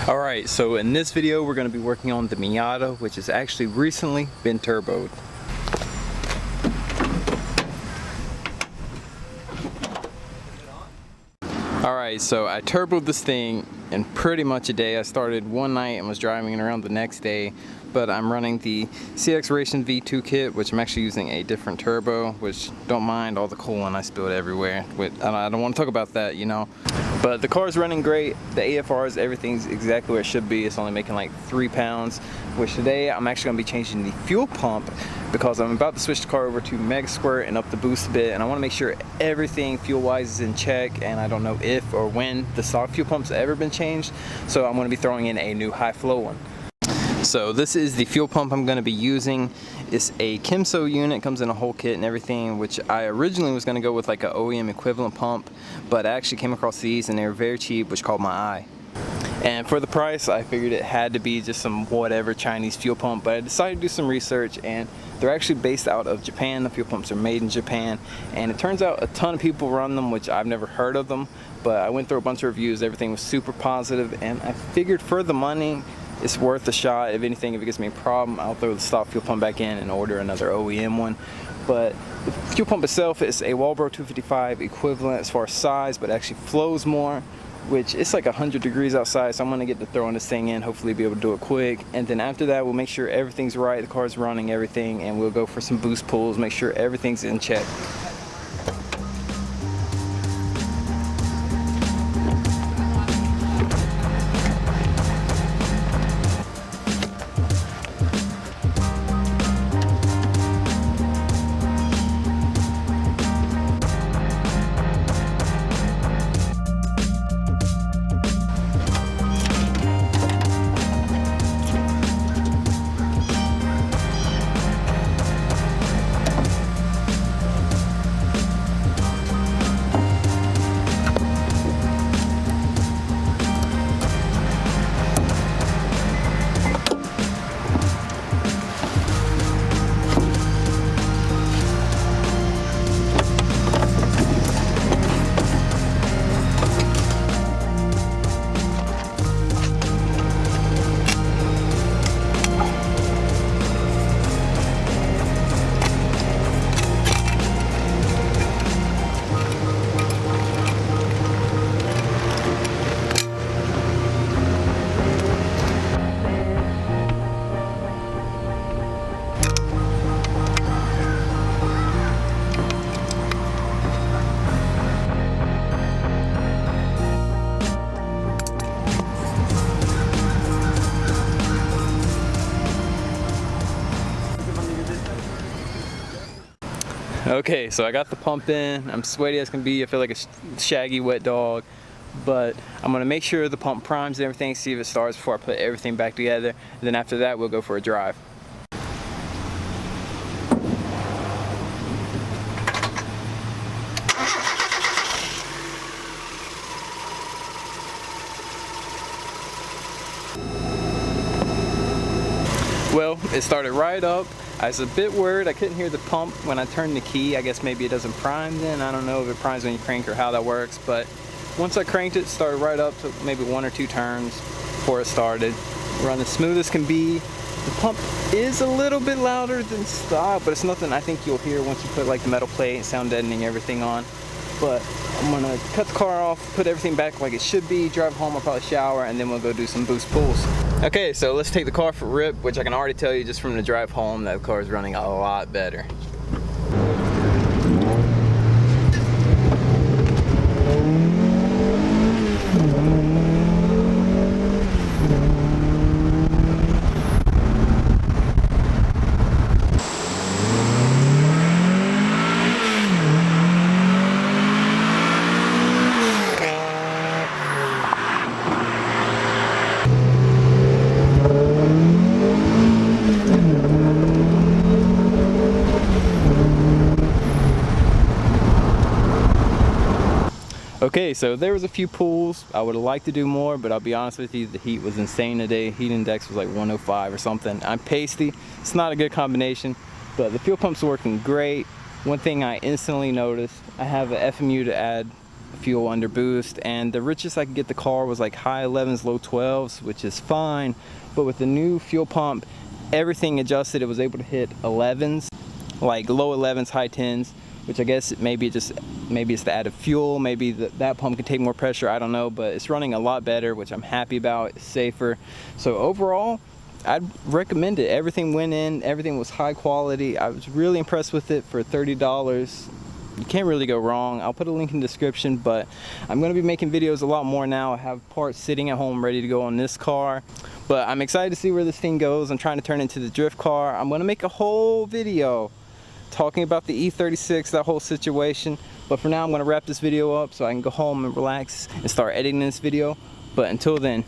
Alright, so in this video we're going to be working on the Miata, which has actually recently been turboed. Alright, so I turboed this thing in pretty much a day. I started one night and was driving it around the next day, but I'm running the CX Racing V2 kit, which I'm actually using a different turbo, which don't mind all the coolant I spilled everywhere. I don't want to talk about that, you know. But the car's running great. The AFRs, everything's exactly where it should be. It's only making like 3 pounds, which today I'm actually going to be changing the fuel pump because I'm about to switch the car over to Mega Squirt and up the boost a bit, and I want to make sure everything fuel-wise is in check, and I don't know if or when the stock fuel pump's ever been changed, so I'm going to be throwing in a new high-flow one. So this is the fuel pump I'm going to be using. It's a Kimso unit, comes in a whole kit and everything, which I originally was going to go with like an OEM equivalent pump, but I actually came across these and they were very cheap, which caught my eye. And for the price, I figured it had to be just some whatever Chinese fuel pump, but I decided to do some research, and they're actually based out of Japan. The fuel pumps are made in Japan, and it turns out a ton of people run them, which I've never heard of them, but I went through a bunch of reviews. Everything was super positive, and I figured for the money, it's worth a shot. If anything, if it gives me a problem, I'll throw the stock fuel pump back in and order another OEM one. But the fuel pump itself is a Walbro 255 equivalent as far as size, but it actually flows more, which it's like 100 degrees outside, so I'm gonna get to throwing this thing in, hopefully be able to do it quick. And then after that, we'll make sure everything's right, the car's running, everything, and we'll go for some boost pulls, make sure everything's in check. Okay, so I got the pump in. I'm sweaty as can be. I feel like a shaggy wet dog, but I'm gonna make sure the pump primes and everything, see if it starts before I put everything back together. And then after that, we'll go for a drive. Well, it started right up. I was a bit worried. I couldn't hear the pump when I turned the key. I guess maybe it doesn't prime then. I don't know if it primes when you crank or how that works, but once I cranked it, started right up, took maybe 1 or 2 turns before it started. Run as smooth as can be. The pump is a little bit louder than stock, but it's nothing I think you'll hear once you put like the metal plate and sound deadening everything on. But I'm gonna cut the car off, put everything back like it should be, drive home, I'll probably shower, and then we'll go do some boost pulls. Okay, so let's take the car for a rip, which I can already tell you just from the drive home that the car is running a lot better. Okay, so there was a few pulls. I would have liked to do more, but I'll be honest with you, the heat was insane today. Heat index was like 105 or something. I'm pasty. It's not a good combination, but the fuel pump's working great. One thing I instantly noticed, I have an FMU to add fuel under boost, and the richest I could get the car was like high 11s, low 12s, which is fine. But with the new fuel pump, everything adjusted. It was able to hit 11s, like low 11s, high 10s, which I guess maybe it's the added fuel, maybe that pump can take more pressure, I don't know, but it's running a lot better, which I'm happy about. It's safer. So overall, I'd recommend it. Everything went in, everything was high quality. I was really impressed with it for $30. You can't really go wrong. I'll put a link in the description, but I'm going to be making videos a lot more now. I have parts sitting at home ready to go on this car, but I'm excited to see where this thing goes. I'm trying to turn it into the drift car. I'm going to make a whole video talking about the E36, that whole situation. But for now, I'm going to wrap this video up so I can go home and relax and start editing this video. But until then.